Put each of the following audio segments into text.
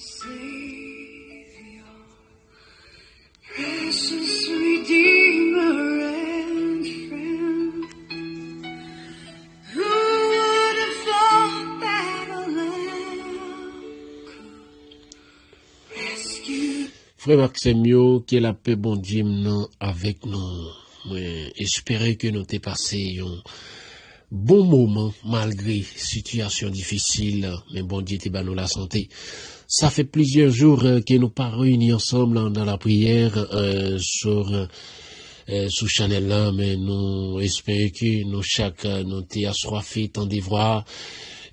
Savior, precious Redeemer and friend, who would have thought that a lamb could rescue? Frère Maximio, que la paix bon Dieu non avec nous. J'espère que nous t'ai passé un bon moment malgré situation difficile, mais bon Dieu t'ai nous la santé. Ça fait plusieurs jours que nous pas réunis ensemble dans la prière sur channel là, mais nous espérons que nous chaque nous t'ai assoiffé tant de voir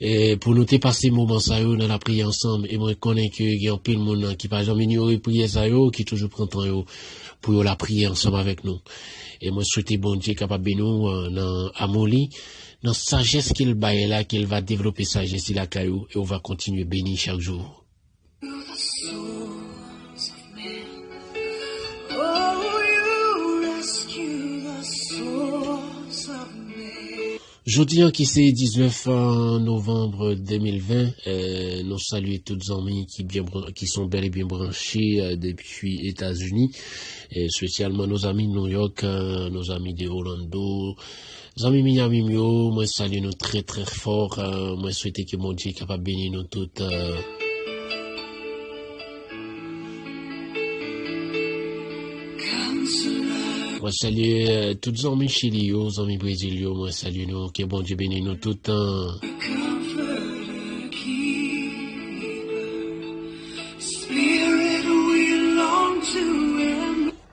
et pour nous t'ai passé moment ça dans la prière ensemble. Et moi je connais que il y a un peu de monde qui pas jamais ignorer prière ça qui toujours prend temps pour la prière ensemble avec nous. Et moi souhaite bon Dieu capable de nous dans amoli dans sagesse qu'il baille là qu'il va développer sagesse la caillou et on va continuer bénir chaque jour. Jeudi qui c'est 19 novembre 2020, nous saluons tous les amis qui sont bel et bien branchés depuis États-Unis, et spécialement nos amis de New York, nos amis de Orlando, nos amis Miami, moi salue nous très très fort, moi souhaite que mon Dieu est capable de bénir nous toutes. Moi salue tous les amis chilien, les amis brésiliens, moi salue nous, que bon Dieu bénisse nous tout le temps.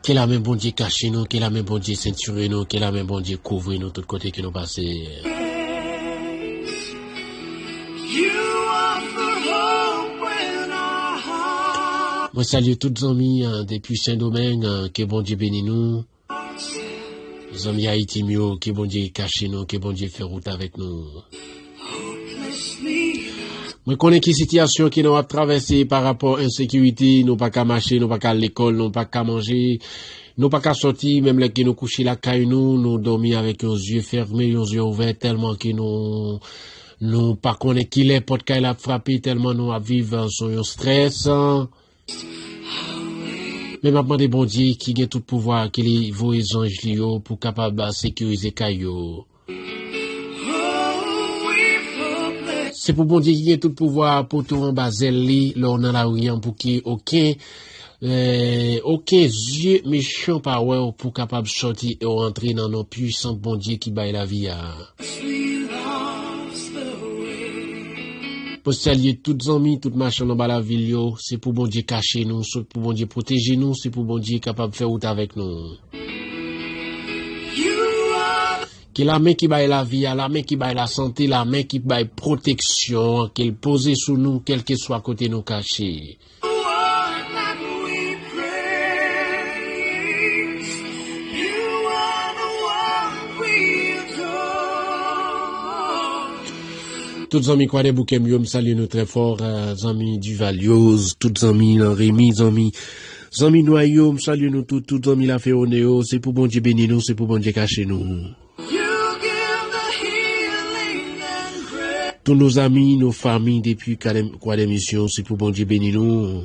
Que la main bon Dieu cache nous, que la main bon Dieu ceinture nous, que la main bon Dieu couvre nous tout côté que nous passons. Moi salue tous les amis depuis Saint-Domingue, que bon Dieu bénisse nous. Les amis Haïti, que bon Dieu cache nous, que bon Dieu fait route avec nous. Moi connais qui situation qui nous a traversé par rapport à l'insécurité, nous pas qu'à marcher, nous pas qu'à l'école, nous pas qu'à manger, nous pas qu'à sortir, même les qui nous coucher la caille nous dormir avec nos yeux fermés, nos yeux ouverts tellement que nous pas connaît qui les portes qu'elle a frappé tellement nous à vivre sur un stress. Mais maintenant des bon Dieu qui a tout pouvoir, qui les vos anges lio pour capable de sécuriser caillou. C'est pour bon Dieu qui a tout pouvoir pour tout en bazel là dans la rue pour qu'il aucun yeux méchant par ouais pour capable sortir et rentrer dans nos puissants bon Dieu qui baille la vie à. Pour saluer toutes amis, toutes machin dans la ville, c'est pour bon Dieu cacher nous, c'est pour bon Dieu protéger nous, c'est pour bon Dieu capable de faire route avec nous. Que la main qui baille la vie, la main qui baille la santé, la main qui baille protection, qu'elle pose sous nous, quel que soit côté nous caché. Tous les amis, quoi des bouquets, me salue nous très fort, amis du Valios, tous les amis, Rémi, amis Noyau, me salue nous tous les amis la Féonéo, c'est pour bon Dieu bénir nous, c'est pour bon Dieu cacher nous. Tous nos amis, nos familles, depuis quoi d'émission, c'est pour bon Dieu bénir nous.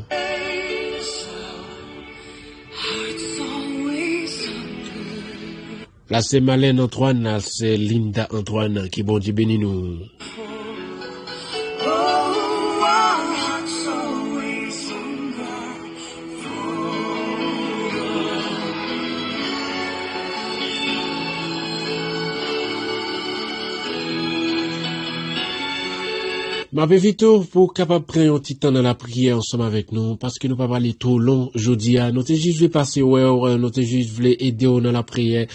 Là, c'est Malène Antoine, là, c'est Linda Antoine, qui bon Dieu bénir nous. Ma vite pour capable prendre un petit temps dans la prière ensemble avec nous parce que nous pas parler trop long aujourd'hui nous te juste veut passer nous te juste voulait aider dans la prière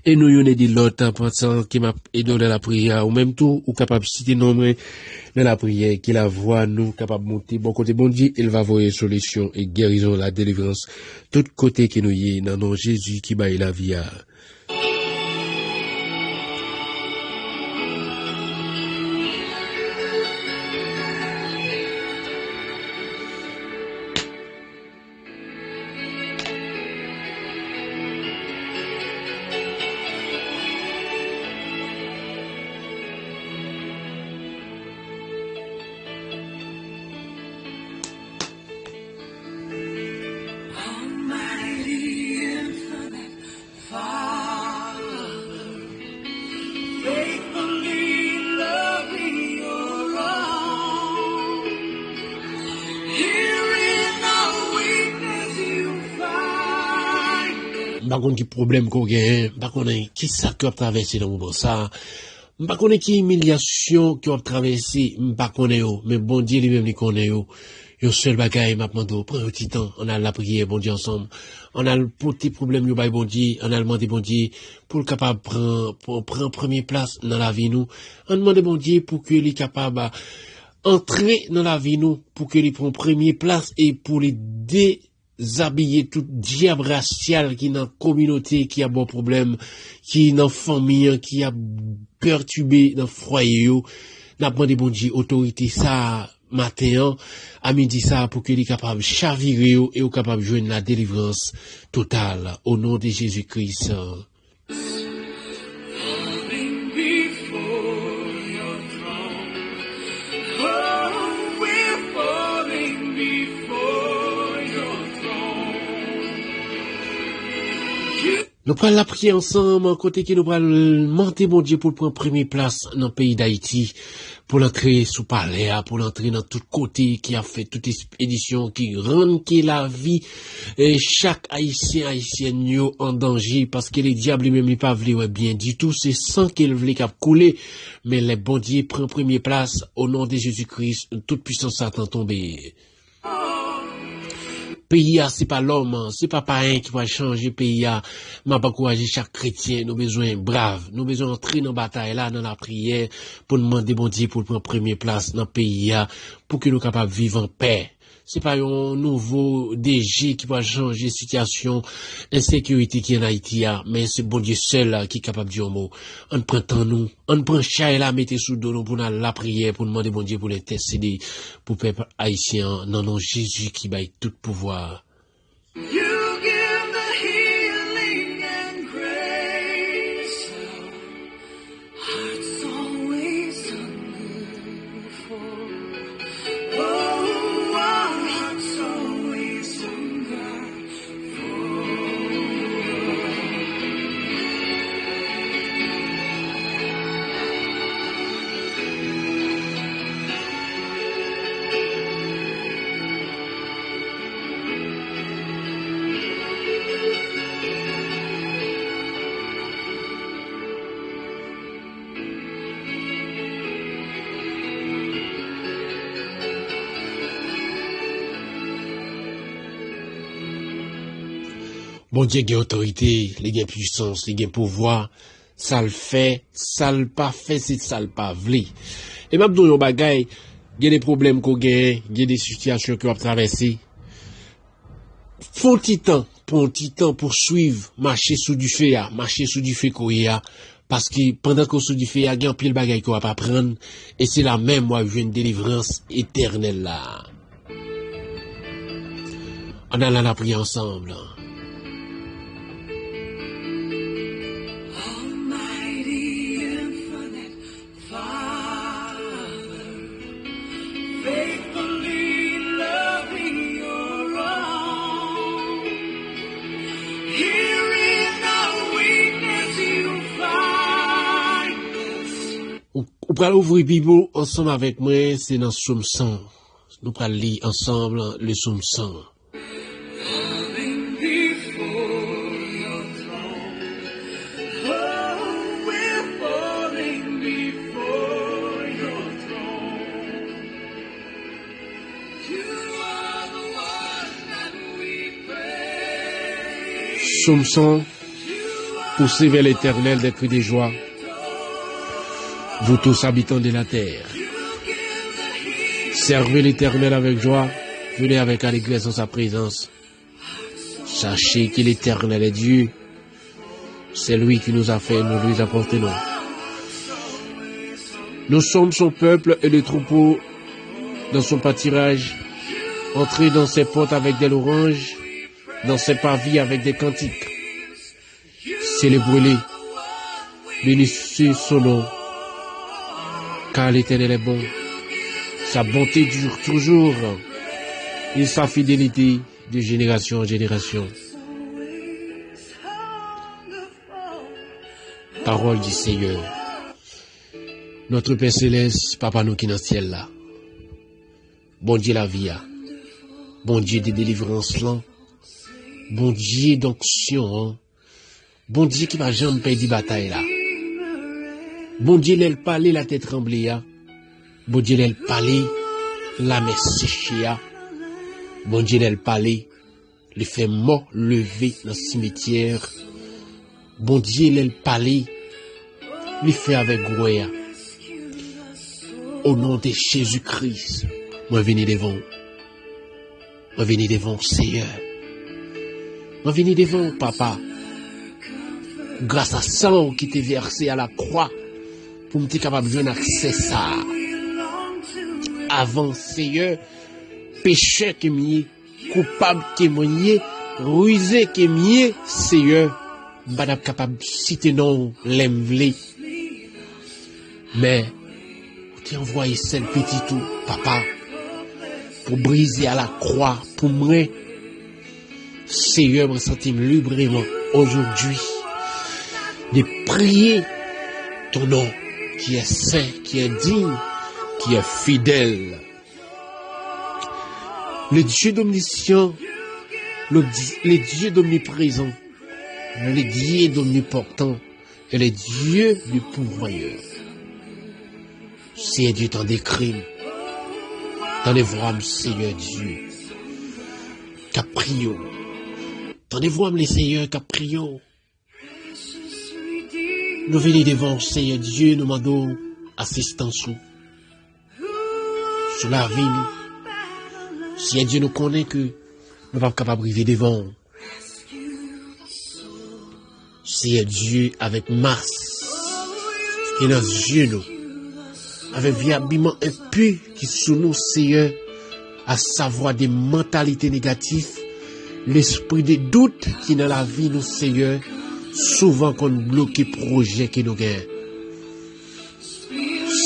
et nous y dit l'autre pensant qui m'a aidé dans la prière ou même tout ou capable citer nombre dans la prière qui la voix nous capable monter bon côté bon Dieu il va voir solution et guérison la délivrance tout côté que nous y dans nom Jésus qui baille la vie à M'pa konn ki problème qu'on gagne, m'pa konn qui ça qui a traversé dans moment ça. M'pa konn qui humiliation qui a traversé, m'pa konn yo, mais bon Dieu lui-même il connaît yo. Yo seul bagay m'a demandé, prends un petit temps, on a la prière bon Dieu ensemble. On a le petit problème yo bay bon Dieu, on a demandé bon Dieu pour le capable prendre première place dans la vie nous. On demande bon Dieu pour que il est capable entrer dans la vie nous, pour que il prenne première place et pour les déshabiller tout diable racial qui dans la communauté qui a bon problème, qui dans famille qui a perturbé dans foyer yo. N'a demandé bon Dieu autorité ça matin à midi ça pour qu'il est capable de chavirer et au capable de joindre la délivrance totale au nom de Jésus-Christ. Falling before your throne. Oh, we're falling before your throne. Nous prenons la prière ensemble, côté qui nous prenons monter mon Dieu pour prendre première place dans le pays d'Haïti, pour l'entrer sous palais, pour l'entrer dans tout côté qui a fait toute expédition, qui rend qui la vie, et chaque haïtienne yo en danger, parce que les diables lui-même n'est pas voulu bien du tout, c'est sans qu'il voulait qu'à couler, mais les bon Dieu prend première place au nom de Jésus-Christ, toute puissance Satan tombée. Pays c'est pas l'homme, c'est pas païen qui va changer pays m'a pas encourager chaque chrétien, nous besoin brave, nous besoin entrer dans la bataille là, dans la prière, pour demander bon Dieu pour prendre première place dans le pays pour que nous capables de vivre en paix. C'est pas un nouveau DG qui va changer situation, insécurité qui est en Haïti, mais c'est bon Dieu seul qui est capable de dire un mot. On prend temps nous, on prend chat là, mettez sous dos nous pour la prière, pour demander bon Dieu pour l'intercéder, pour le peuple haïtien, non, non, Jésus qui baille tout pouvoir. You give the healing and grace. Hearts always hunger for. Oh, our hearts always hunger Bon Dieu qui a autorité, les gains puissance, les gains pouvoir, ça le fait, ça le pas fait, c'est ça le pas vli. Et même dans nos bagailles, il y a des problèmes qu'on gagne, il y a des situations qu'on a traversées. Faut un petit temps pour suivre, marcher sous du feu, marcher sous du feu qu'on y a, parce que pendant qu'on sous du feu, il y a un pile bagaille qu'on va pas prendre, et c'est la même, moi, j'ai une délivrance éternelle là. On a la prière ensemble. Almighty infinite Father, faithfully loving your own. Here in our weakness you find us. Ou pral ouvrir Bible ensemble avec moi, c'est dans Psaume 100. Nous pral lire ensemble le Psaume 100. Falling before your throne. Oh, we're falling before your throne. You are the one that we praise. Psaume 100, You are poussez vers l'Éternel des cris de joie, vous tous habitants de la terre. you give the healing. Servez l'Éternel avec joie, venez avec allégresse en sa présence. Sachez que l'Éternel est Dieu, c'est lui qui nous a fait, nous lui appartenons. Nous sommes son peuple et le troupeau dans son pâturage. Entrez dans ses portes avec des louanges, dans ses parvis avec des cantiques. Célébrez-les, bénissez son nom, car l'Éternel est bon. Sa bonté dure toujours, et sa fidélité de génération en génération. Parole du Seigneur. Notre Père Céleste, Papa nous qui dans le ciel là. Bon Dieu la vie, bon Dieu de délivrance là, bon Dieu d'onction, Bon Dieu qui va jamais perdre bataille là. Bon Dieu elle parler la tête tremblée là. Bon Dieu elle parler la main séchée là. Bon Dieu elle parler les fait mort lever dans le cimetière. Bon Dieu elle parler les fait avec gloire. Au nom de Jésus-Christ, moi venez devant. Moi venez devant Seigneur. Moi venez devant papa. Grâce à sang qui t'est versé à la croix pour me être capable de jouer accès ça. Avant Seigneur, péché qui m'y coupable qui m'y rusé qui m'y Seigneur, pas capable de citer non l'emblé. Mais tu envoyé celle petit tout papa pour briser à la croix pour moi. Seigneur, me sentir librement aujourd'hui de prier ton nom qui est saint, qui est digne, qui est fidèle. Le Dieu d'omniscient, le Dieu d'omniprésent, le Dieu d'omniportant et le Dieu du pourvoyeur. Seigneur Dieu, tant des crimes, tant des voix, Seigneur Dieu, caprio, tant des voix, les Seigneurs, caprio. Nous venons devant Seigneur Dieu, nous demandons assistance sur la vie. Seigneur Dieu nous connaît que nous ne sommes pas capables de vivre devant. Seigneur Dieu avec masse et dans les yeux nous, avec viablement impur qui sous nous Seigneur, à savoir des mentalités négatives, l'esprit de doute qui est dans la vie nous Seigneur, souvent qu'on bloque les projets que nous gagnons.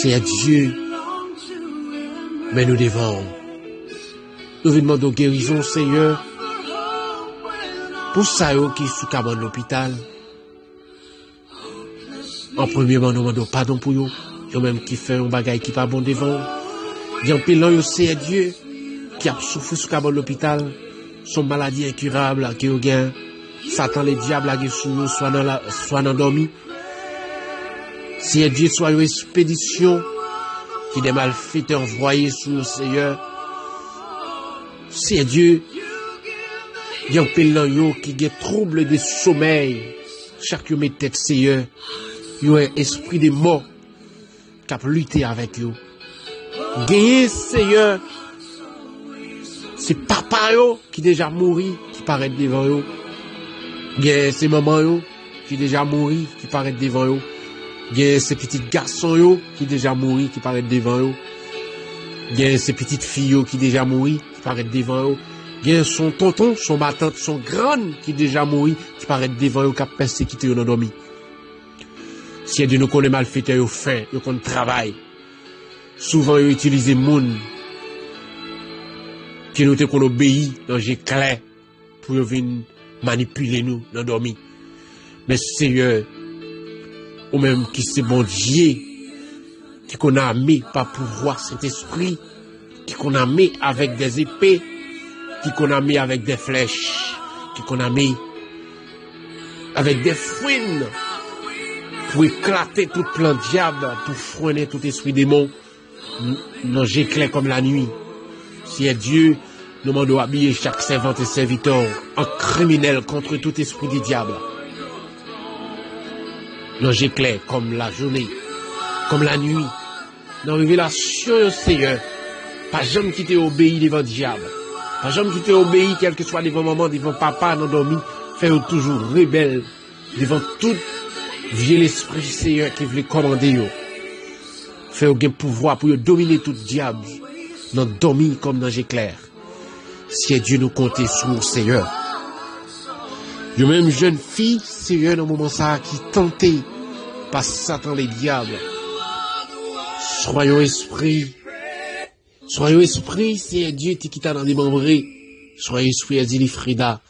C'est Dieu, mais nous devons. Nous demandons guérison, Seigneur, pour ça qui est sous cabane l'hôpital. En premier temps, nous demandons pardon pour eux, yo même qui fait un bagage qui pas bon devant. Il y a un pilon, yo c'est Dieu, qui a souffert sous cabane l'hôpital, son maladie incurable, qui est gain. Satan les diables qui sous nous soit dans dormi. Si Dieu soit une expédition qui des malfaiteurs envoyés sous nous Seigneur. Si Dieu il y a un pélan qui a trouble de sommeil. Chaque met tête Seigneur. Il y a un esprit de mort qui a lutté avec eux. Gagné Seigneur. C'est papa yo qui déjà mouru qui paraît devant eux. Gen ces mamans yo qui déjà mouri qui paraît devant yo. Gen ces petits garçons yo qui déjà mouri qui paraît devant yo. Gen ces petites filles yo qui déjà mouri qui paraît devant yo. Gen son tonton, son ma tante, son grande qui déjà mouri qui paraît devant yo qui a persécuté yo dans dormi. Si Dieu nous connaît malfaiteur yo faim, yo connaît travail. Souvent yo utilise moun qui nous te qu'on obéit dans j'ai clair pour yo venir manipuler nous dans dormi. Mais Seigneur, ou même qui c'est bon Dieu, qui qu'on a mis par pouvoir cet esprit, qui qu'on a mis avec des épées, qui qu'on a mis avec des flèches, qui qu'on a mis avec des fouines, pour éclater tout plan diable, pour freiner tout esprit démon, non j'éclaire comme la nuit. Si Dieu nous demandons habiller chaque servante et serviteur en criminel contre tout esprit du diable. Non j'éclaire comme la journée, comme la nuit. Dans la révélation, Seigneur, pas jamais qui t'obéit devant le diable. Pas jamais qui t'obéit, quel que soit devant maman, devant papa, non dormi, faire toujours rebelle devant tout vieux l'esprit Seigneur qui veut commander yo. Faire un pouvoir pour dominer tout diable, non dormi comme dans j'éclaire. Si Dieu nous compte sur Seigneur. Yo même jeune fille, Seigneur, dans le moment ça, qui tentait par Satan les diables. Soyons esprit, c'est Dieu qui t'a dans des membres. Soyez esprit, Azili Frida.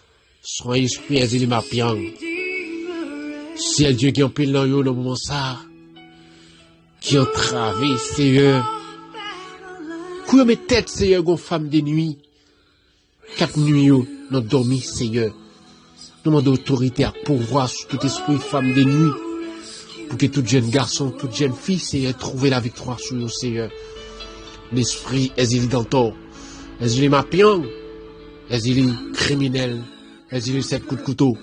Soyez esprit, Azili Mapiang. C'est Dieu qui en pile dans yo dans le moment ça, qui entrave, Seigneur. Couille mes têtes, Seigneur, gon femme de nuit. 4 nuits, nous dormi, Seigneur. Nous demandons autorité à pouvoir sur tout esprit femme de nuit. Pour que tout jeune garçon, toute jeune fille, Seigneur, trouve la victoire sur nous, Seigneur. L'esprit, est-il dans tort? Est-il mapion? Est-il criminel? Est-il 7 coups de couteau?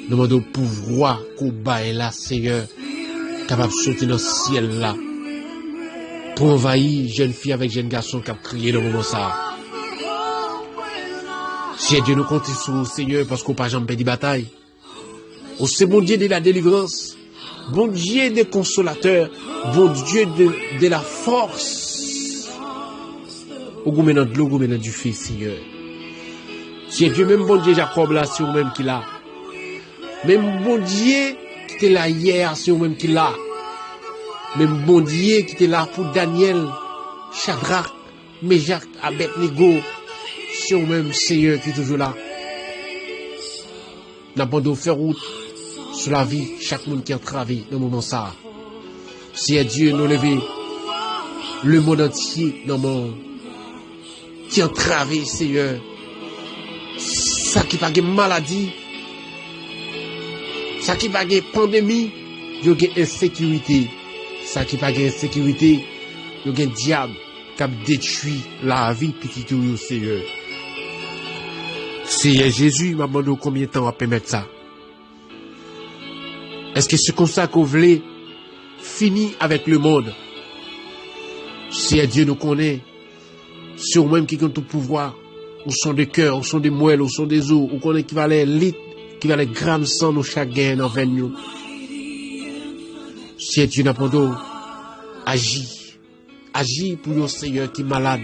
Nous demandons pouvoir qu'on baille là, Seigneur, capable de sortir dans le ciel là, pour envahir jeune fille avec jeune garçon qui a crié dans le moment ça. Si Dieu nous compte sur nous, Seigneur, parce qu'on n'a pas jamais perdu bataille. Oh, c'est bon Dieu de la délivrance, bon Dieu des consolateurs, bon Dieu de la force. Au goût maintenant de l'eau, au goût maintenant du feu, Seigneur. Si Dieu, même bon Dieu Jacob là, c'est vous-même qui l'a. Même bon Dieu qui était là hier, c'est vous-même qui l'a. Même bon Dieu qui était là pour Daniel, Shadrach, Meshach, Abednego, c'est vous-même Seigneur qui est toujours là. N'a pas de faire route sur la vie, chaque monde qui a travaillé dans le moment ça. Si Dieu nous lever le monde entier dans le monde qui a travaillé, Seigneur, ça qui pas de maladie, ça qui pas de pandémie, il y a insécurité. Ça qui pas de insécurité, il y a un diable qui a détruit la vie petit tout, Seigneur. Seigneur Jésus, m'a demandé combien de temps on va permettre ça. Est-ce que c'est comme ça qu'on voulait finir avec le monde? Si Dieu nous connaît, c'est nous-mêmes qui avons tout pouvoir, au son des cœurs, au son des moelles, au son des os, ou qu'on équivalait litres, qui valait grammes sang nous chaque gain dans 20 nous. Si Dieu n'a pas d'eau, agis. Agis pour le Seigneur qui est malade.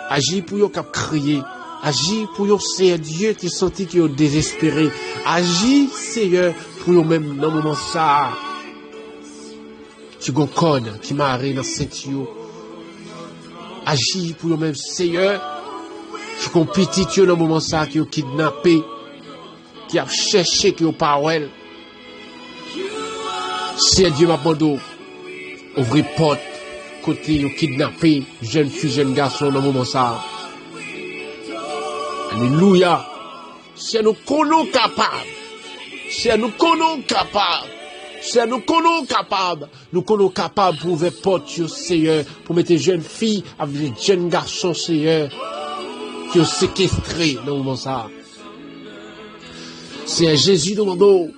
Agis pour le qui a crié. Agis pour le Seigneur Dieu qui senti qui est désespéré. Agis, Seigneur, pour le même dans le moment ça. Tu gon code qui m'a arrêté dans cette yo. Agis pour le même Seigneur. Tu gon petit dans le moment ça qui est kidnappé. Qui a cherché qui est parole. Si Dieu m'a demandé ouvrir porte côté yo kidnappé jeune fille jeune garçon dans le moment ça. Alléluia. Si nous connaissons capables, si nous connaissons capables, si nous connaissons capables, nous connaissons capables pour ouvrir porte au Seigneur, pour mettre jeunes filles avec jeunes garçons Seigneur qui ont séquestré dans le moment ça. C'est Jésus dans mon dos.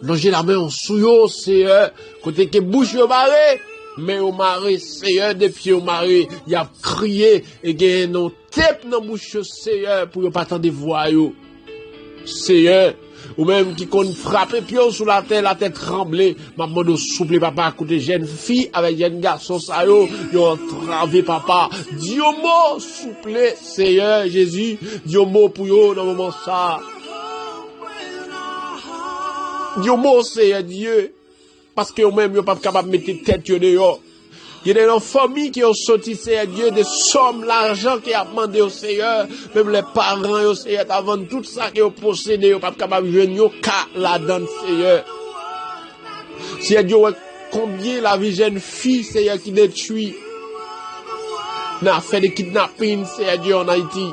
Longer la main en souillot, Seigneur, côté que bouche au maré, mais au maré, Seigneur, des pieds au maré, il a crié, et gagne non tête dans bouche, Seigneur, pour ne pas attendre des voyous. Seigneur, ou même qui compte frapper pied sous la tête tremblée, maman de souple papa, côté jeune fille, avec jeune garçon, ça yo entravé papa, Dieu mot, souple, Seigneur, Jésus, Dieu mot pour yo, dans le moment ça. Dieu mot, Seigneur Dieu, parce que vous-même, vous n'êtes pas capable de mettre tête dehors. Il y a des familles qui ont sorti, Seigneur Dieu, des sommes, l'argent qui a demandé au Seigneur, même les parents, au Seigneur, avant tout ça qui ont possédé, vous n'êtes pas capable de jouer qu'à la donne, Seigneur. Seigneur Dieu, combien la vie jeune fille, Seigneur, qui détruit, n'a fait des kidnappings, Seigneur Dieu, en Haïti.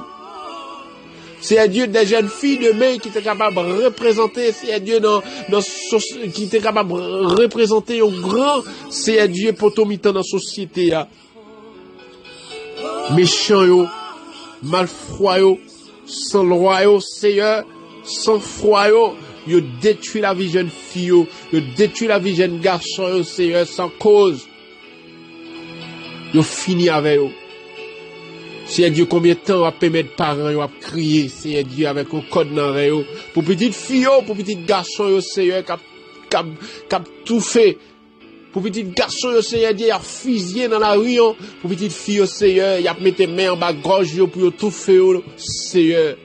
C'est Dieu des jeunes filles demain qui étaient capables de représenter, c'est Dieu qui était capable de représenter au grand, c'est Dieu potomitan dans la société. Méchant yo, malfroid yo, sans loi yo, Seigneur, sans froid yo, yo détruit la vie jeune fille yo, détruit la vie jeune garçon yo, Seigneur, sans cause. Yo fini avec yo. C'est Dieu combien de temps on va permettre parents yo à crier, c'est Dieu avec un code dans yo pour petite fille pour petit garçon yo Seigneur cap tout fait. Pour petit garçon yo Seigneur Dieu a fusillé dans la rue pour petite fille yo Seigneur, y a mettre main en bas gorge yo pour tout faire Seigneur.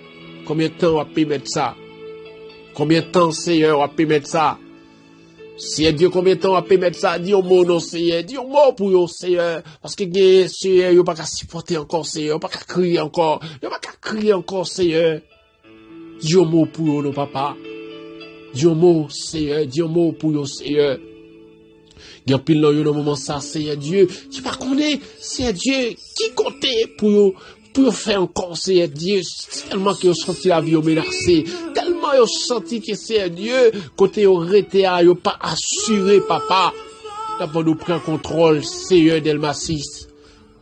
Combien de temps on va permettre ça? Combien de temps Seigneur on va permettre ça? Seigneur Dieu, combien de temps on va permettre ça? Dis au mot, non, Seigneur. Dis au mot pour yo, Seigneur. Parce que, Seigneur, yo pas qu'à supporter encore, Seigneur. Yo pas qu'à crier encore. Yo pas qu'à crier encore, Seigneur. Dis au mot pour yo, non, papa. Dis au mot, Seigneur. Dis au mot pour yo, Seigneur. Gen pile nan yo dans moment ça, Seigneur Dieu. Qui pas connaît, Seigneur Dieu, qui comptait pour yo faire encore, Seigneur Dieu. Tellement que yo senti la vie menacée. Tellement yo senti que c'est Dieu, côté yo rete a, yo pas assuré, papa. D'abord nous prend contrôle, Seigneur Delma 6.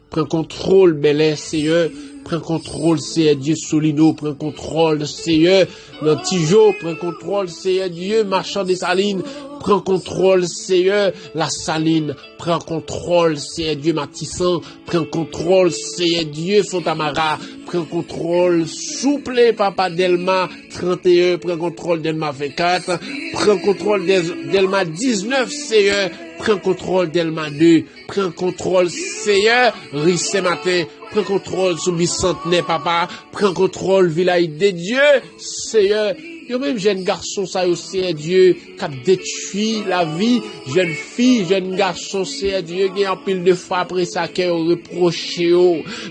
Prends contrôle, Bel-Air, Seigneur. Prends contrôle, Seigneur Dieu, Solino. Prends contrôle, Seigneur, Nantijo. Prends contrôle, Seigneur Dieu, Marchand des Salines. Prends contrôle, Seigneur, La Saline. Prends contrôle, Seigneur Dieu, Matissan. Prends contrôle, Seigneur Dieu, Fontamara. Prends contrôle, souple, Papa Delma 31. Prends contrôle, Delma 24. Prends contrôle, Delma 19, Seigneur. Prends contrôle, Delma 2. Prends contrôle, Seigneur, Rissé Matin. Prends contrôle sur Bicentenaire, papa. Prends contrôle, Village de Dieu, Seigneur. Yo même jeune garçon, ça aussi, Dieu, qui a détruit la vie. Jeune fille, jeune garçon, c'est Dieu, qui a pile de fois après ça, qui a reproché.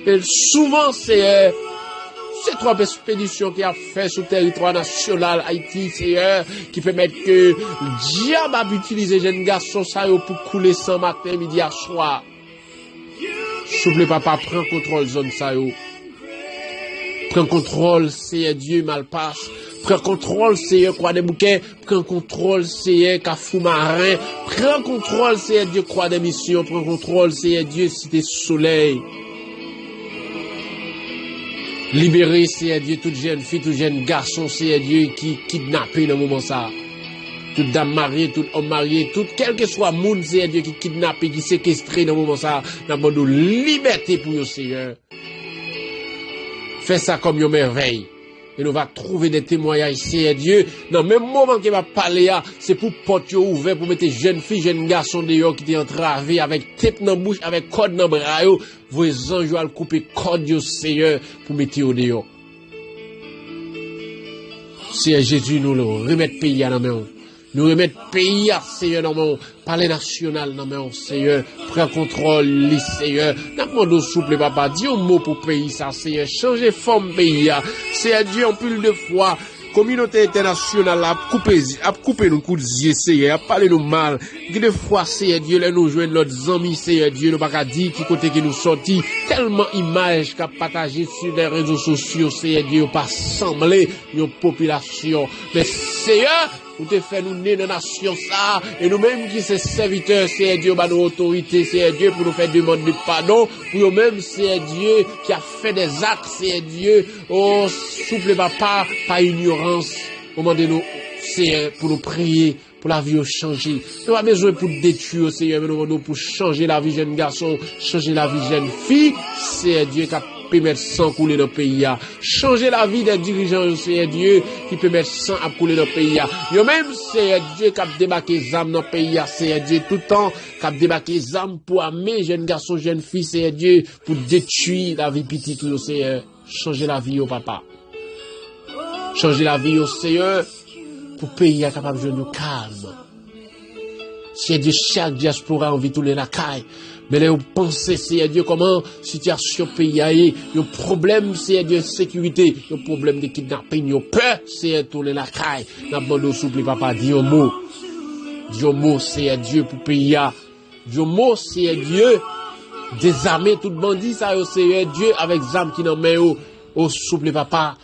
Mais souvent, c'est trois expéditions qui a fait sur le territoire national Haïti, Seigneur, qui permettent que le diable a utilisé jeune garçon, ça pour couler sans matin, midi à soir. Souple papa, prends contrôle zone ça yo. Prends contrôle, Seigneur Dieu, Malpasse. Prends contrôle, Seigneur, Croix des Bouquets. Prends contrôle, Seigneur, Cafou Marin. Prends contrôle, Seigneur Dieu, Croix des Missions. Prends contrôle, Seigneur Dieu, Cité Soleil. Libérez, Seigneur Dieu, toute jeune fille, tout jeune garçon, Seigneur Dieu, qui kidnappé dans le moment ça. Toute dame mariée, tout homme marié, tout, quel que soit monde, Seigneur Dieu, qui kidnappé, qui séquestré dans le moment ça, dans le monde de liberté pour vous, Seigneur. Fais ça comme une merveille. Et nous va trouver des témoignages, Seigneur Dieu. Dans le même moment qu'il va parler, c'est pour porte ouvert, pour mettre jeunes filles, jeunes garçons dehors qui étaient entravés avec tête dans la bouche, avec code dans le bras. Vos anges vont couper code, Seigneur, pour mettre dehors. Seigneur Jésus, nous le remettre pays à la main. Nous remettre pays à Seigneur dans mon palais national dans mon Seigneur. Prends contrôle, les Seigneur. N'a pas souple, papa. Dis un mot pour pays, ça, Seigneur. Changez forme pays. Seigneur Dieu, en plus de fois. Communauté internationale a coupé nos coups de yeux, Seigneur, a parlé nous mal. Des fois, Seigneur Dieu, là nous joignent nos amis, Seigneur Dieu, nous pas dire qui côté qui nous sorti, tellement images qu'a partagé sur les réseaux sociaux, Seigneur Dieu, pas semblé une population. Mais Seigneur, vous te fait nous nés dans la nation ça, et nous-mêmes qui sommes serviteurs, Seigneur Dieu, bah nos autorités, Seigneur Dieu, pour nous faire demander de pardon, pour nous-mêmes, Seigneur Dieu, qui a fait des actes, Seigneur Dieu, oh, souple papa, pas ignorance, demandez-nous, Seigneur, pour nous prier, pour la vie changer. Nous n'avons pas besoin pour détruire, Seigneur, mais nous demandons pour changer la vie jeune garçon, changer la vie jeune fille, Seigneur Dieu, qui a permettre sang couler dans le pays. Changer la vie des dirigeants, Seigneur Dieu, qui permettent sang à couler dans le pays. Yo même, Seigneur Dieu, qui a débarqué les âmes dans le pays, Seigneur Dieu, tout le temps, qui a débarqué les âmes pour amener jeunes garçons, jeunes filles, Seigneur Dieu, pour détruire la vie petite, Seigneur. Changer la vie, papa. Changer la vie, Seigneur, pour le pays capable de nous calme. Seigneur Dieu, chaque diaspora a envie de tourner la caille. Mais là, vous pensez, Seigneur Dieu, comment situation pays a eu, il y a un problème, Seigneur Dieu, de sécurité, il y a un problème de kidnapping, il y a peur, Seigneur, tourner la caille. N'a pas de souple, papa, dis un mot. Dis un mot, Seigneur Dieu, pour pays a. Dis un mot, Seigneur Dieu, désarmer tout bandit, ça, Seigneur Dieu, avec zam qui n'en met au souple, papa.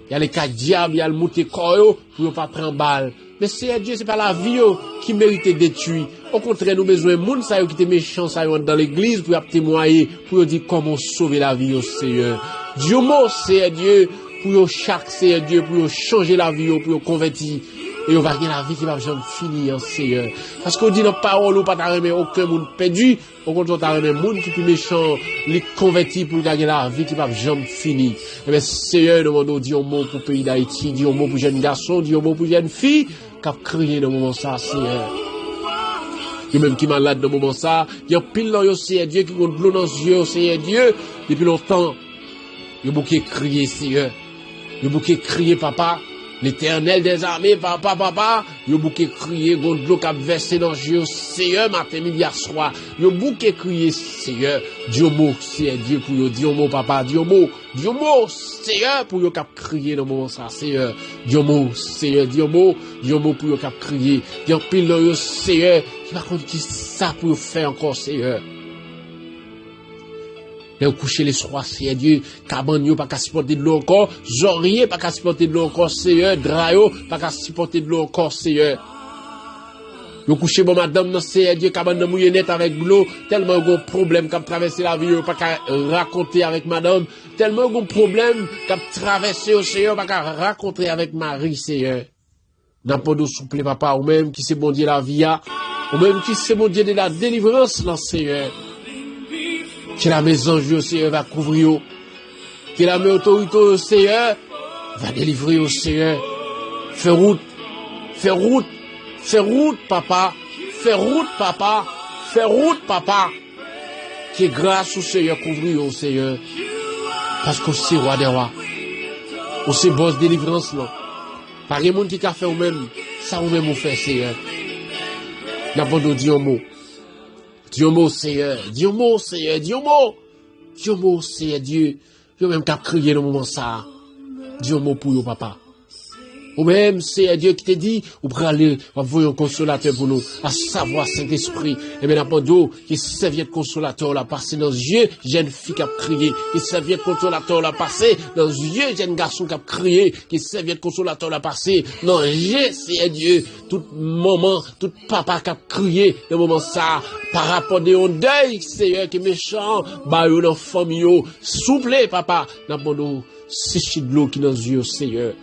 Il y a les cas diables, il y a le mouté corps, pour ne pas prendre balle. Mais Seigneur Dieu, c'est pas la vie qui mérite détruire. Au contraire, nous besoin de monde qui était méchant dans l'église pour témoigner, pour dire comment sauver la vie au Seigneur. Dieu mot, Seigneur Dieu, pour chaque Seigneur Dieu, pour changer la vie, pour convertir. Et on va gagner la vie qui va jamais finir, Seigneur. Parce qu'on dit dans la parole, on ne peut pas remettre aucun monde perdu. Au contraire, on remet monde qui est méchant, les convertir pour gagner la vie qui va jamais finir. Et bien, Seigneur, nous demandons, dis un mot pour le pays d'Haïti, dis un mot pour les jeunes garçons, dis un mot pour les jeunes filles, qui ont crié dans le moment ça, Seigneur. Il y a même qui malade dans le moment ça. Il y a pile dans le Seigneur Dieu qui compte l'eau dans les yeux, Seigneur Dieu. Depuis longtemps, il y a beaucoup crié, Seigneur. Il y a beaucoup crié, papa. L'Éternel des armées, papa, yo bouquet crier, gondlo cap versé dans Dieu, Seigneur, matin, midi, soir, yo bouquet crier, Seigneur, Dieu mot, Seigneur Dieu pour yo, Dieu mot, papa, Dieu mot, Seigneur, pour yo cap crier dans le moment ça, Seigneur, Dieu mot, Seigneur, Dieu mot, pour yo cap crier, Dieu pile dans yo, Seigneur, qui va contre qui ça pour yo faire encore, Seigneur. Les coucher les soirs, Seigneur Dieu, cabane yo pas qu'à supporter de l'eau encore, Jorier pas qu'à supporter de l'eau encore, Seigneur, Drayo pas qu'à supporter de l'eau encore, Seigneur. Yo coucher bon madame non Seigneur Dieu, cabane de mouillé net avec l'eau, tellement gros problème qu'a traversé la vie, yo pas qu'à raconter avec madame, tellement gros problème qu'a traversé au Seigneur, pas qu'à raconter avec Marie, Seigneur. N'a pas de souple, papa, ou même qui c'est bon Dieu la vie, ou même qui c'est bon Dieu de la délivrance, là, Seigneur. Que la maison, Dieu, Seigneur, va couvrir, que la main autorité, au Seigneur, va délivrer au Seigneur. Fais route, papa, fais route, papa, fais route, papa. Que grâce au Seigneur couvrir au Seigneur. Parce que c'est roi des rois. Ou c'est boss délivrance, là. Pas de monde qui a fait ou même, ça ou même ou fait, Seigneur. N'a pas de dire un mot. Dis un mot, Seigneur. Dis un mot, Seigneur. Dis un mot. Dis un mot, Seigneur Dieu. Je même qu'à crier dans le moment ça. Dis un mot pour vous, papa. Ou même, c'est Dieu qui te dit, ou aller envoyer un consolateur pour nous, à savoir Saint-Esprit. Et bien, n'importe où, qui serviette consolateur l'a passé dans les yeux, jeune fille qui a crié, qui serviette consolateur l'a passé dans les yeux, jeune garçon qui a crié, qui serviette consolateur l'a passé dans les yeux, c'est Dieu, tout moment, tout papa qui a crié, dans le moment ça, par rapport à un deuil, Seigneur, qui est méchant, bah, yon dans famille, souple, papa, n'importe où, sécher de l'eau qui dans les yeux, Seigneur.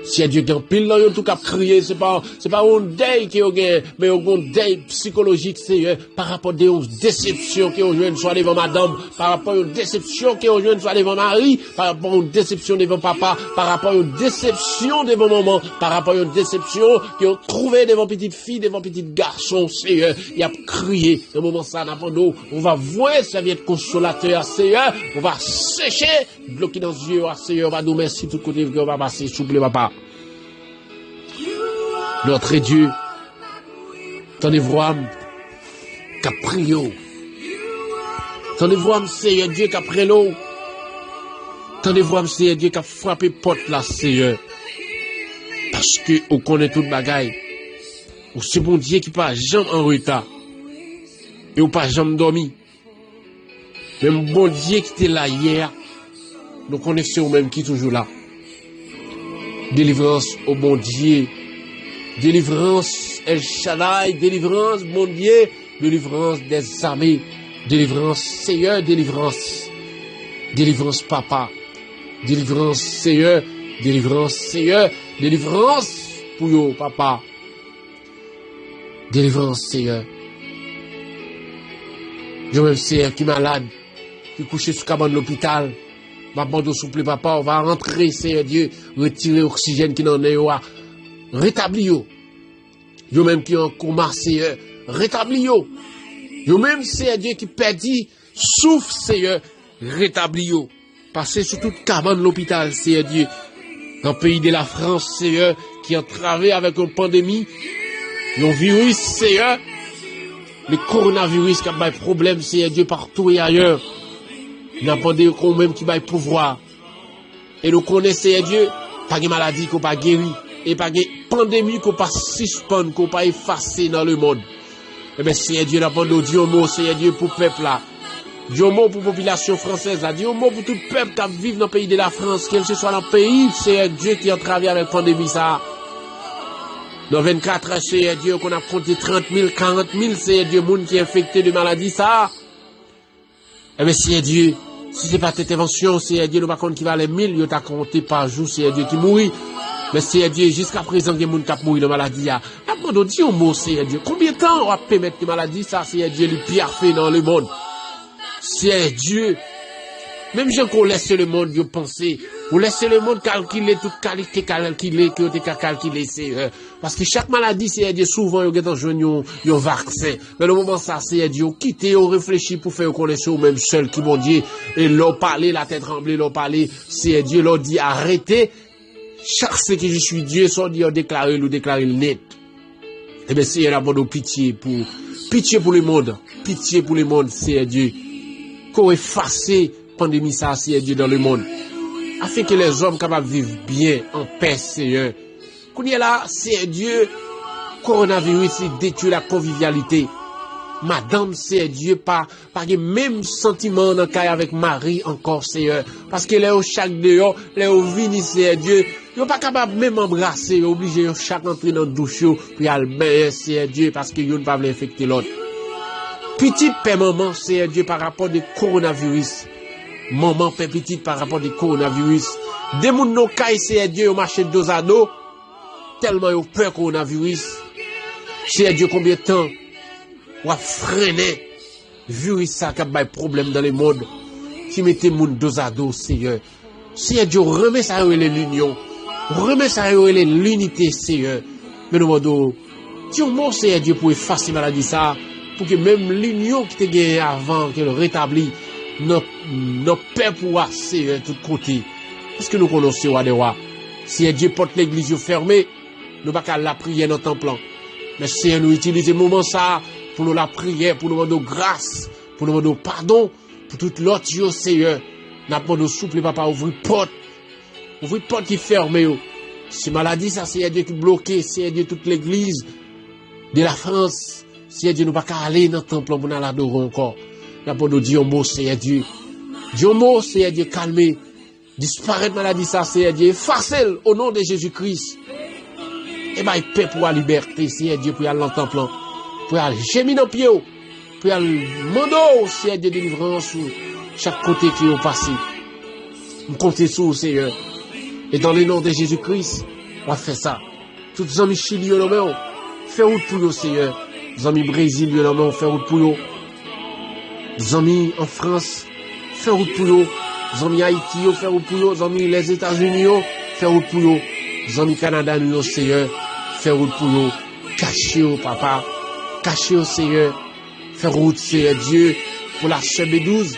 Si Dieu gagne pile là, tout cap crier, c'est pas un deuil qui est gain, mais un deuil psychologique, c'est par rapport à une déception qui est jeune soit devant madame, par rapport à une déception qui est jeune soit devant mari, par rapport à une déception devant papa, par rapport à une déception devant maman, par rapport à une déception qui ont trouvé devant petite fille, devant petit garçon, c'est il a crié, au moment ça n'a pas d'eau, on va voir serviette consolateur, c'est on va sécher, bloquer dans les yeux, c'est on va nous merci tout côté qu'on va passer, souple papa. Notre Dieu, tenez-vous qu'à prier. Tenez-vous, Seigneur Dieu, qu'à prier. Tenez-vous, Seigneur Dieu, qu'à frapper porte là, Seigneur. Parce que on connaît toute bagaille. Ou c'est bon Dieu qui pas jamais en retard. Et ou pas jamais dormi. Même bon Dieu qui était là hier, nous connaissons même qui est toujours là. Délivrance au bon Dieu. Délivrance El Shaddai, délivrance mon Dieu, délivrance des armées, délivrance Seigneur, délivrance papa, délivrance Seigneur, délivrance pour yo papa, délivrance Seigneur. Je même Seigneur qui malade, qui couché sous cabane de l'hôpital, ma bande souple papa, on va rentrer Seigneur Dieu, retirer l'oxygène qui n'en est pas. Rétabli yo. Yo même qui en coma, Seigneur. Rétabli yo. Yo même, c'est Dieu qui perdit, souffle, Seigneur. Rétabli yo. Passez sur toute cabane de l'hôpital, Seigneur Dieu. Dans le pays de la France, Seigneur, qui a travaillé avec une pandémie, un virus, Seigneur. Le coronavirus qui a des problèmes, Seigneur Dieu, partout et ailleurs. Il n'a pas qu'on même qui va pouvoir. Et nous connaissons, Seigneur Dieu, pas de maladie qu'on pas guéri. Et pas de pandémie qu'on pas suspendre, qu'on pas effacer dans le monde. Eh bien, Seigneur Dieu, n'a pas de Dieu mot, Seigneur Dieu, pour le peuple là. Dieu mot pour la population française là. Dieu mot pour tout le peuple qui vit dans le pays de la France, quel que soit dans le pays, Seigneur Dieu qui a travaillé avec la pandémie ça. Dans 24 heures, Seigneur Dieu, qu'on a compté 30 000, 40 000, Seigneur Dieu, monde qui est infecté de maladie ça. Eh bien, Seigneur Dieu, si c'est pas cette intervention, Seigneur Dieu, nous pas compte qui va les 1000, il t'a compté par jour, Seigneur Dieu, qui mourit. Mais Seigneur Dieu, jusqu'à présent, il y a des gens qui mourent de maladie. Demandons Dieu un mot, Seigneur Dieu. Combien de temps on va permettre que maladie, ça, Seigneur Dieu, le pire fait dans le monde? Seigneur Dieu, même gens qu'on laisse le monde penser, on laisse le monde calculer toute qualité calculée, que tu as calculé, Seigneur. Parce que chaque maladie, Seigneur Dieu, souvent, il y a un vaccin. Mais le moment ça, Seigneur Dieu, quitter, on réfléchit pour faire connaître ou même seul qui, mon Dieu, et l'on parler, la tête tremblée, l'on parler, Seigneur Dieu, l'on dit arrêtez. Chaque ce que je suis Dieu, sans dire déclarer ou déclarer net. Eh bien, Seigneur, abandonne pitié pour le monde. Pitié pour le monde, Seigneur Dieu. Qu'on efface pandémie ça, Seigneur Dieu, dans le monde. Afin que les hommes capables de vivre bien, en paix, Seigneur. Qu'on y est là, Seigneur Dieu, coronavirus, il détruit la convivialité. madame, c'est Dieu, pas le même sentiment dans le cas avec Marie encore, Seigneur. Parce que là, chaque dehors, là, au vini, c'est Dieu. Ils sont pas capables même embrasser, obligé chaque entrer dans le douche, puis à le bain, c'est Dieu, parce qu'ils ne peuvent pas infecter l'autre. Petite paix, maman, c'est Dieu, par rapport au coronavirus. Maman, paix petite par rapport au coronavirus. Des gens qui ont c'est Dieu, au marché de dos à dos, tellement ils ont peur coronavirus. C'est Dieu, combien de temps on a freiné virus ça qui a des problèmes dans le monde, qui mettait les gens dos à dos, Seigneur. C'est Dieu, remet ça l'union, remet ça l'unité, Seigneur. Mais nous demandons, Dieu, mon Seigneur Dieu, pour effacer la maladie ça, pour que même l'union qui était gagnée avant, qu'elle rétablit, nos pères pour Seigneur, de tous côtés. Parce que nous connaissons des rois. Si Dieu porte l'église fermée, nous ne pouvons pas la prière dans le temple. Mais si nous utilisons le moment ça pour nous la prière, pour nous demander grâce, pour nous demander pardon, pour toute l'autre, Seigneur, nous demandons souple, papa, ouvrir porte qui est fermée. Si maladie, ça, c'est Dieu qui bloque, c'est Dieu toute l'église de la France, c'est Dieu nous pas aller dans le temple pour nous l'adorer encore. Nous demandons dire un mot, c'est Dieu. Dire un mot, c'est Dieu calmer. Disparaître maladie, ça, c'est Dieu. Effacer au nom de Jésus-Christ. Et bien, paix pour la liberté, c'est Dieu pour aller dans le temple, pour aller gémir dans le pied, pour aller demander, c'est Dieu délivrance sur chaque côté qui est passé. Nous comptons sur le Seigneur. Et dans le nom de Jésus-Christ, on va faire ça. Tous les amis Chili, fait route pour eux, Seigneur. Les amis Brésil, fait route pour eux. Les amis en France, fait route pour eux. Les amis Haïti, fait route pour eux. Les amis les États-Unis, fait route pour eux. Les amis Canada, nous, Seigneur, fait route pour eux. Cachez-vous, papa. Cachez-vous, Seigneur. Fait route, Seigneur Dieu, pour la sœur B12.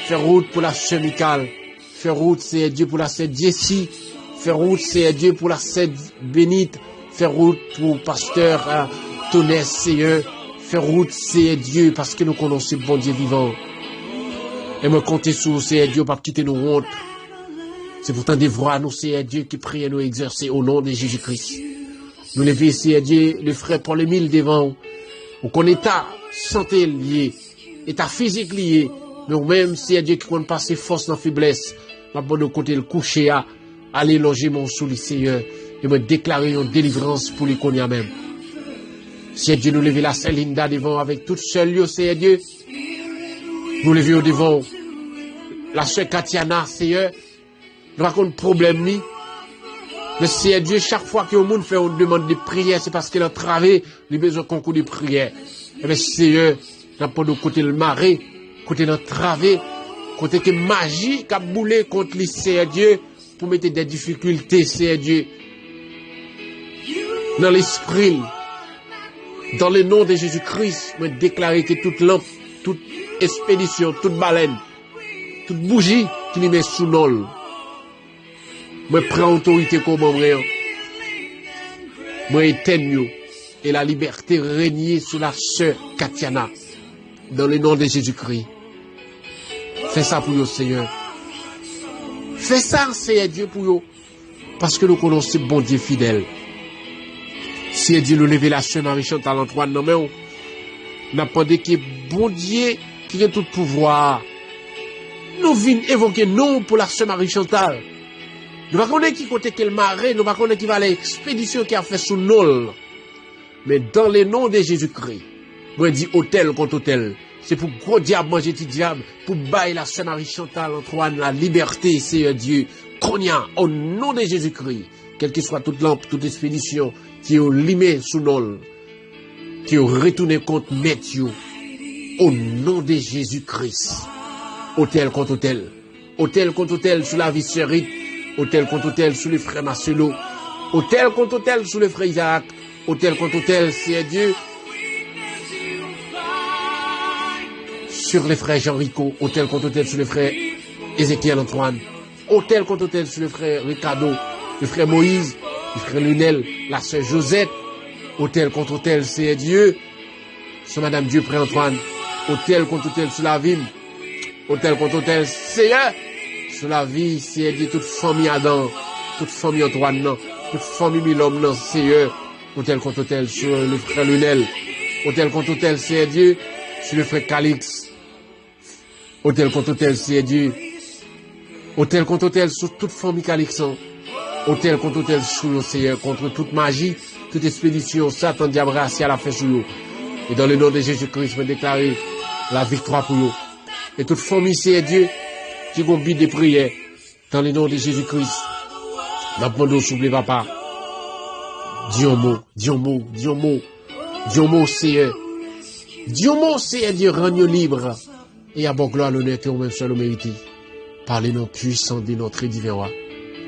Fait route pour la sœur Michael. Fait route, Seigneur Dieu, pour la sœur Jessie. Fait route, Seigneur Dieu, pour la sœur Bénite. Fait route pour pasteur Tonès, Seigneur. Fait route, Seigneur Dieu, parce que nous connaissons le bon Dieu vivant. Et me compter sur Seigneur Dieu, pas quitter nos hontes. C'est pourtant des voix, nous, Seigneur Dieu, qui prie et nous exercer au nom de Jésus-Christ. Nous lever, Seigneur Dieu, le frère Paul Émile devant. Ou qu'on état santé lié, état physique lié. Nous-mêmes, Seigneur Dieu, qui compte passer force dans la faiblesse. Ma bonne côté, le coucher à aller loger mon sous le Seigneur. Et me déclarer une délivrance pour les cognacs même. Seigneur Dieu, nous lever la Sainte Linda devant avec toute seule lieu, Seigneur Dieu. Nous lever au devant la sœur Katiana, Seigneur. Nous avons un problème, ni. Mais Seigneur Dieu, chaque fois que le monde fait une demande de prière, c'est parce qu'il a travaillé, il a besoin de concours de prière. Et bien, Seigneur, nous avons de côté le marais, côté notre travail, côté que magie qui a boulé contre les Seigneur Dieu, pour mettre des difficultés, Seigneur Dieu. Dans l'esprit, dans le nom de Jésus-Christ, je déclare que toute lampe, toute expédition, toute baleine, toute bougie qui nous met sous l'ol, je prends autorité comme moi, je éteigne et la liberté régner sur la sœur Katiana, dans le nom de Jésus-Christ. Fais ça pour vous, Seigneur. Fais ça, Seigneur Dieu, pour vous, parce que nous connaissons bon Dieu fidèle. Si Dieu nous lève la sœur Marie-Chantal Antoine, non mais on n'a pas dit que bon Dieu qui a tout pouvoir. Nous venons évoquer non pour la sœur Marie-Chantal. Nous ne connaissons pas qui côté qu'elle marée, nous ne connaissons pas qui va l'expédition qui a fait sous Nol. Mais dans le nom de Jésus-Christ, moi dis hôtel contre hôtel. C'est pour gros diable manger petit diable, pour bailler la sœur Marie-Chantal Antoine la liberté, c'est Dieu. Konya, au nom de Jésus-Christ, quelle que soit toute lampe, toute expédition, qui est limé sous Nol, qui est retourné contre Mathieu, au nom de Jésus-Christ. Hôtel contre hôtel. Hôtel contre hôtel sous la vie Sérite. Hôtel contre hôtel sous les frères Marcelo. Hôtel contre hôtel sous les frères Isaac. Hôtel contre hôtel, c'est Dieu. Sur les frères Jean-Rico. Hôtel contre hôtel sur les frères Ézéchiel Antoine. Hôtel contre hôtel sur les frères Ricardo. Le frère Moïse. Le frère Lunel. La sœur Josette. Hôtel contre hôtel, c'est Dieu. Sur Madame Dieu Pré Antoine. Hôtel contre hôtel sur la ville. Hôtel contre hôtel, c'est sur la vie, c'est Dieu, toute famille Adam, toute famille Antoine, non, toute famille Milhomme, non, c'est hôtel contre hôtel sur le frère Lunel. Hôtel contre hôtel, c'est Dieu, sur le frère Calix. Hôtel contre hôtel, c'est Dieu. Hôtel contre hôtel sur toute famille Calixon. Hôtel contre hôtel sur le Seigneur, contre toute magie, toute expédition, Satan, diable, racial, a fait sur eux. Et dans le nom de Jésus-Christ, je déclare la victoire pour eux. Et toute famille, c'est Dieu, qui combine des prières, dans le nom de Jésus-Christ. N'abandon, s'oublie papa. Dis un mot, dis un mot, dis un mot. Dis un mot, Seigneur. Dis un mot, Seigneur, Dieu, rends-nous libres. Et à bon gloire, l'honneur que vous-même seul mérité. Par les noms puissants de notre divin roi,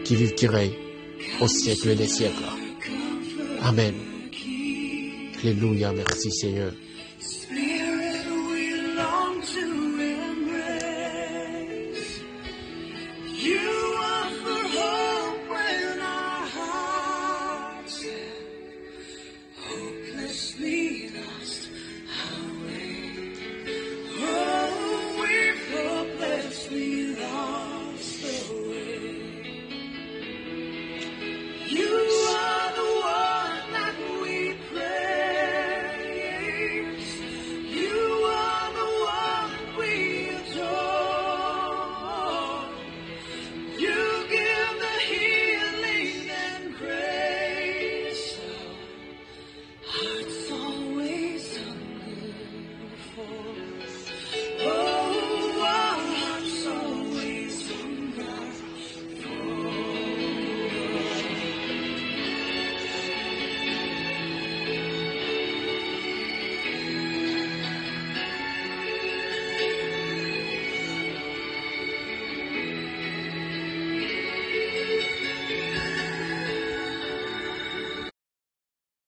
qui vivent, qui règne, au siècle des siècles. Amen. Alléluia, merci Seigneur.